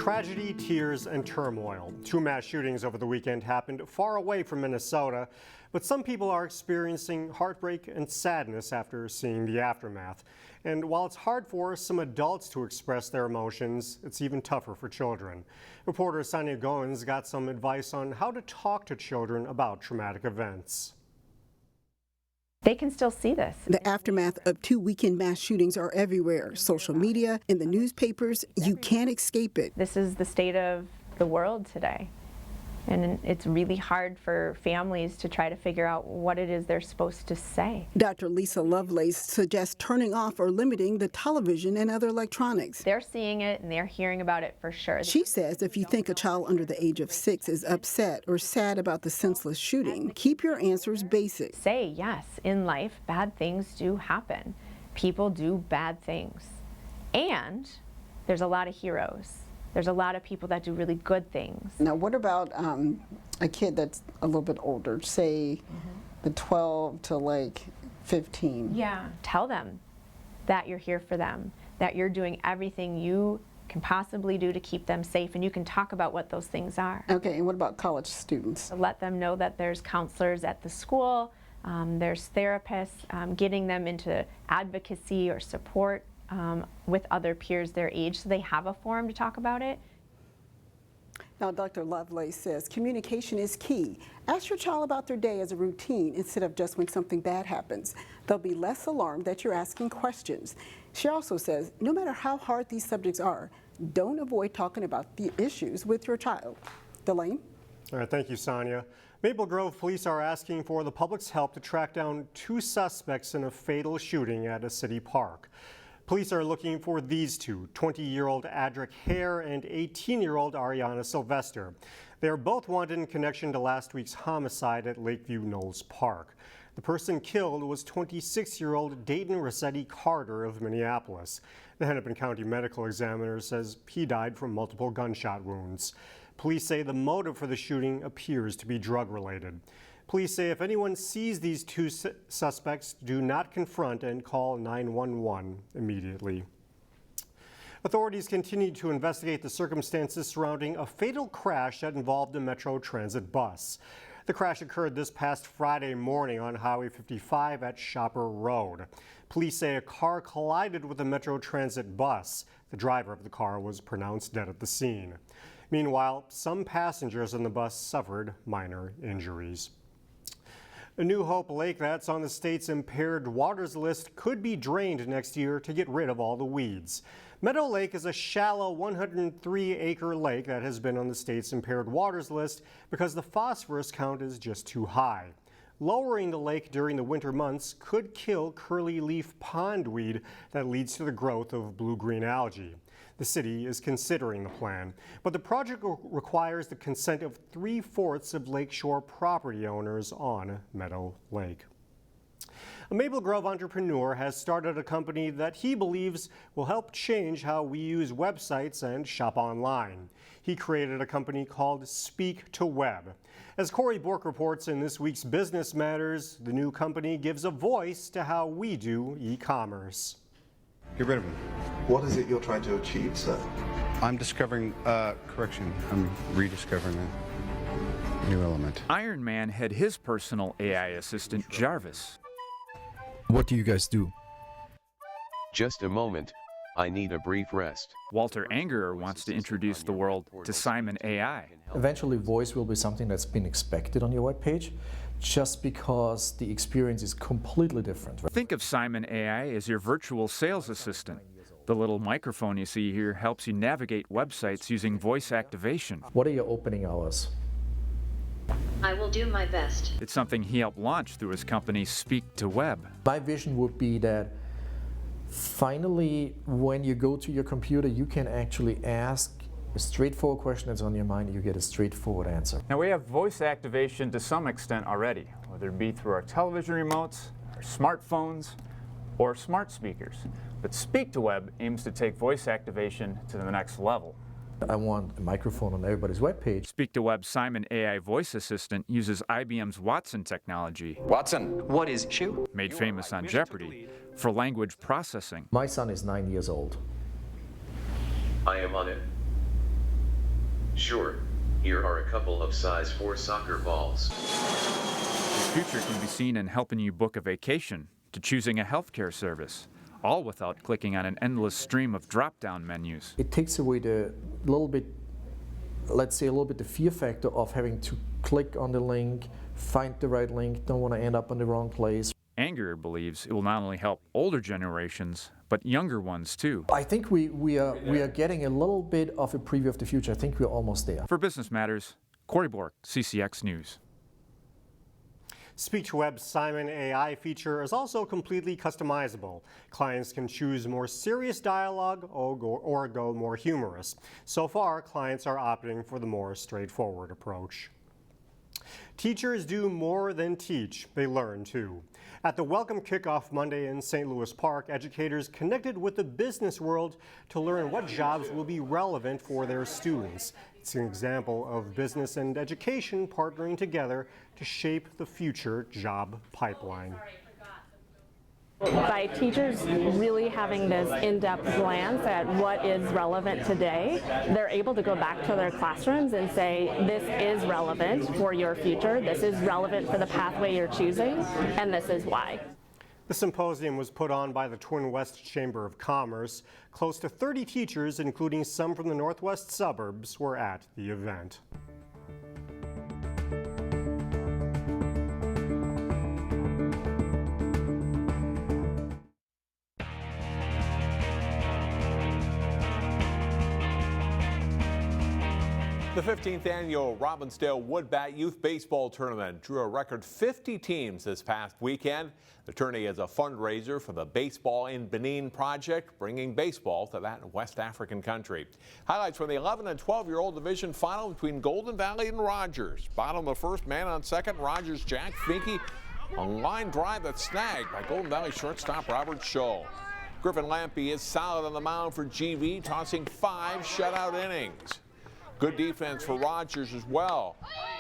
Tragedy, tears, and turmoil. Two mass shootings over the weekend happened far away from Minnesota, but some people are experiencing heartbreak and sadness after seeing the aftermath. And while it's hard for some adults to express their emotions, it's even tougher for children. Reporter Sonia Goins got some advice on how to talk to children about traumatic events. They can still see this. The aftermath of two weekend mass shootings are everywhere. Social media, in the newspapers, you can't escape it. This is the state of the world today. And it's really hard for families to try to figure out what it is they're supposed to say. Dr. Lisa Lovelace suggests turning off or limiting the television and other electronics. They're seeing it and they're hearing about it for sure. She says if you think a child under the age of 6 is upset or sad about the senseless shooting, keep your answers basic. Say yes, in life, bad things do happen. People do bad things. And there's a lot of heroes. There's a lot of people that do really good things. Now, what about a kid that's a little bit older, say the 12 to like 15? Yeah. Tell them that you're here for them, that you're doing everything you can possibly do to keep them safe, and you can talk about what those things are. Okay, and what about college students? So let them know that there's counselors at the school, there's therapists, getting them into advocacy or support with other peers their age, so they have a forum to talk about it. Now, Dr. Lovelace says communication is key. Ask your child about their day as a routine instead of just when something bad happens. They'll be less alarmed that you're asking questions. She also says no matter how hard these subjects are, don't avoid talking about the issues with your child. Delane? All right, thank you, Sonia. Maple Grove police are asking for the public's help to track down two suspects in a fatal shooting at a city park. Police are looking for these two, 20-year-old Adric Hare and 18-year-old Ariana Sylvester. They are both wanted in connection to last week's homicide at Lakeview Knolls Park. The person killed was 26-year-old Dayton Rossetti Carter of Minneapolis. The Hennepin County Medical Examiner says he died from multiple gunshot wounds. Police say the motive for the shooting appears to be drug-related. Police say if anyone sees these two suspects, do not confront and call 911 immediately. Authorities continue to investigate the circumstances surrounding a fatal crash that involved a Metro Transit bus. The crash occurred this past Friday morning on Highway 55 at Shopper Road. Police say a car collided with a Metro Transit bus. The driver of the car was pronounced dead at the scene. Meanwhile, some passengers in the bus suffered minor injuries. A New Hope lake that's on the state's impaired waters list could be drained next year to get rid of all the weeds. Meadow Lake is a shallow 103-acre lake that has been on the state's impaired waters list because the phosphorus count is just too high. Lowering the lake during the winter months could kill curly-leaf pondweed that leads to the growth of blue-green algae. The city is considering the plan, but the project requires the consent of 3/4 of lakeshore property owners on Meadow Lake. A Maple Grove entrepreneur has started a company that he believes will help change how we use websites and shop online. He created a company called Speak to Web. As Corey Bork reports in this week's Business Matters, the new company gives a voice to how we do e-commerce. Get rid of him. What is it you're trying to achieve, sir? I'm discovering, correction, I'm rediscovering a new element. Iron Man had his personal AI assistant, Jarvis. What do you guys do? Just a moment. I need a brief rest. Walter Angerer wants to introduce the world to Simon AI. Eventually, voice will be something that's been expected on your webpage, just because the experience is completely different. Think of Simon AI as your virtual sales assistant. The little microphone you see here helps you navigate websites using voice activation. What are your opening hours? I will do my best. It's something he helped launch through his company Speak to Web. My vision would be that finally, when you go to your computer, you can actually ask a straightforward question that's on your mind, and you get a straightforward answer. Now we have voice activation to some extent already, whether it be through our television remotes, our smartphones, or smart speakers. But Speak to Web aims to take voice activation to the next level. I want a microphone on everybody's webpage. Speak to Web Simon AI voice assistant uses IBM's Watson technology. Watson, what is issue? Made famous on Jeopardy for language processing. My son is 9 years old. I am on it. Sure. Here are a couple of size 4 soccer balls. The future can be seen in helping you book a vacation, to choosing a healthcare service, all without clicking on an endless stream of drop-down menus. It takes away the little bit, let's say a little bit the fear factor of having to click on the link, find the right link, don't want to end up in the wrong place. Anger believes it will not only help older generations, but younger ones too. I think we are getting a little bit of a preview of the future. I think we're almost there. For Business Matters, Corey Bork, CCX News. SpeechWeb's Simon AI feature is also completely customizable. Clients can choose more serious dialogue or go more humorous. So far, clients are opting for the more straightforward approach. Teachers do more than teach, they learn too. At the Welcome Kickoff Monday in St. Louis Park, educators connected with the business world to learn what jobs will be relevant for their students. It's an example of business and education partnering together to shape the future job pipeline. By teachers really having this in-depth glance at what is relevant today, they're able to go back to their classrooms and say, this is relevant for your future, this is relevant for the pathway you're choosing, and this is why. The symposium was put on by the Twin West Chamber of Commerce. Close to 30 teachers, including some from the Northwest suburbs, were at the event. The 15th annual Robbinsdale Woodbat Youth Baseball Tournament drew a record 50 teams this past weekend. The tourney is a fundraiser for the Baseball in Benin project, bringing baseball to that West African country. Highlights from the 11 and 12-year-old division final between Golden Valley and Rogers. Bottom of the first, man on second, Rogers Jack Finke. A line drive that's snagged by Golden Valley shortstop Robert Shull. Griffin Lampy is solid on the mound for GV, tossing 5 shutout innings. Good defense for Rogers as well.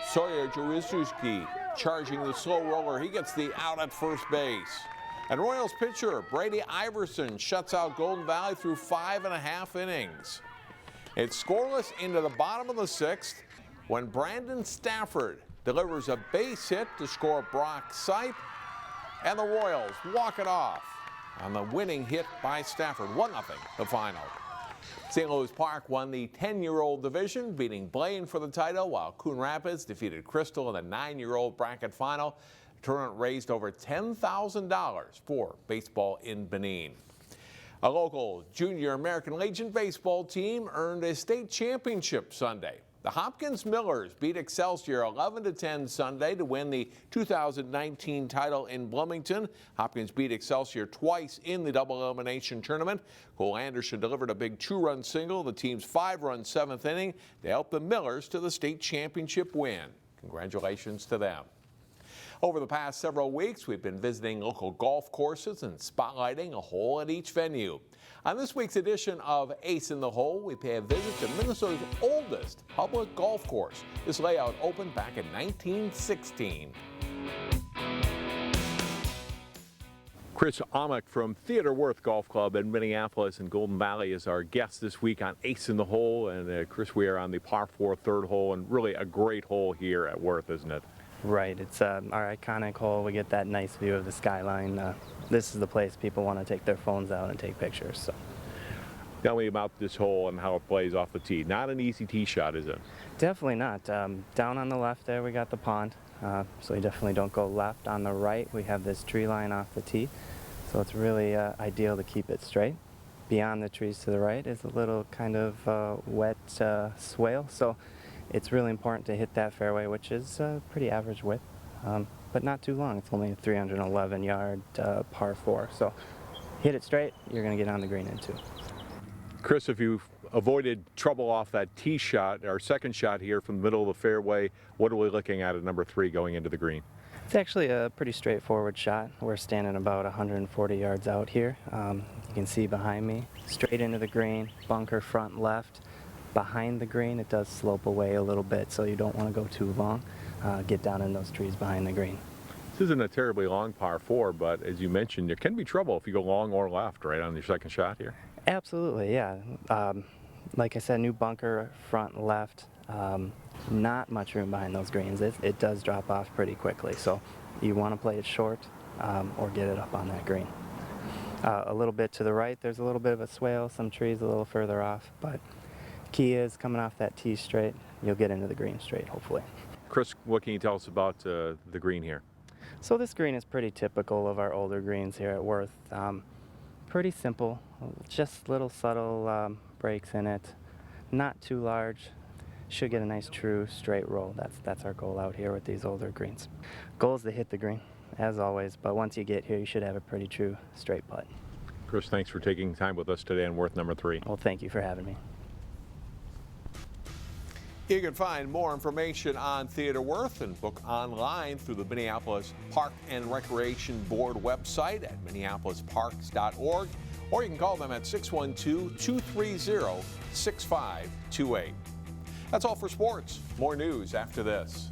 Sawyer Jowiszewski charging the slow roller. He gets the out at first base. And Royals pitcher Brady Iverson shuts out Golden Valley through 5.5 innings. It's scoreless into the bottom of the 6th when Brandon Stafford delivers a base hit to score Brock Sipe. And the Royals walk it off on the winning hit by Stafford. 1-0 the final. St. Louis Park won the 10-year-old division, beating Blaine for the title, while Coon Rapids defeated Crystal in the 9-year-old bracket final. The tournament raised over $10,000 for baseball in Benin. A local junior American Legion baseball team earned a state championship Sunday. The Hopkins Millers beat Excelsior 11-10 Sunday to win the 2019 title in Bloomington. Hopkins beat Excelsior twice in the double elimination tournament. Cole Anderson delivered a big 2-run single, the team's 5-run 7th inning, to help the Millers to the state championship win. Congratulations to them. Over the past several weeks, we've been visiting local golf courses and spotlighting a hole at each venue. On this week's edition of Ace in the Hole, we pay a visit to Minnesota's oldest public golf course. This layout opened back in 1916. Chris Aumock from Theodore Wirth Golf Club in Minneapolis and Golden Valley is our guest this week on Ace in the Hole. And Chris, we are on the par 4 third hole, and really a great hole here at Wirth, isn't it? Right, it's our iconic hole. We get that nice view of the skyline. This is the place people want to take their phones out and take pictures. So. Tell me about this hole and how it plays off the tee. Not an easy tee shot, is it? Definitely not. Down on the left there, we got the pond, so you definitely don't go left. On the right, we have this tree line off the tee, so it's really ideal to keep it straight. Beyond the trees to the right is a little kind of wet swale, so it's really important to hit that fairway, which is pretty average width, but not too long. It's only a 311-yard par 4, so hit it straight, you're going to get on the green in 2. Chris, if you've avoided trouble off that tee shot, our second shot here from the middle of the fairway, what are we looking at number 3 going into the green? It's actually a pretty straightforward shot. We're standing about 140 yards out here. You can see behind me, straight into the green, bunker front left. Behind the green, it does slope away a little bit, so you don't want to go too long. Get down in those trees behind the green. This isn't a terribly long par 4, but as you mentioned, there can be trouble if you go long or left, right, on your second shot here? Absolutely, yeah. Like I said, new bunker front left. Not much room behind those greens. It does drop off pretty quickly, so you want to play it short or get it up on that green. A little bit to the right, there's a little bit of a swale, some trees a little further off, but key is coming off that tee straight, you'll get into the green straight, hopefully. Chris, what can you tell us about the green here? So this green is pretty typical of our older greens here at Wirth. Pretty simple, just little subtle breaks in it, not too large. Should get a nice true straight roll. That's our goal out here with these older greens. Goal is to hit the green, as always, but once you get here, you should have a pretty true straight putt. Chris, thanks for taking time with us today on Wirth number 3. Well, thank you for having me. You can find more information on Theodore Wirth and book online through the Minneapolis Park and Recreation Board website at minneapolisparks.org, or you can call them at 612-230-6528. That's all for sports. More news after this.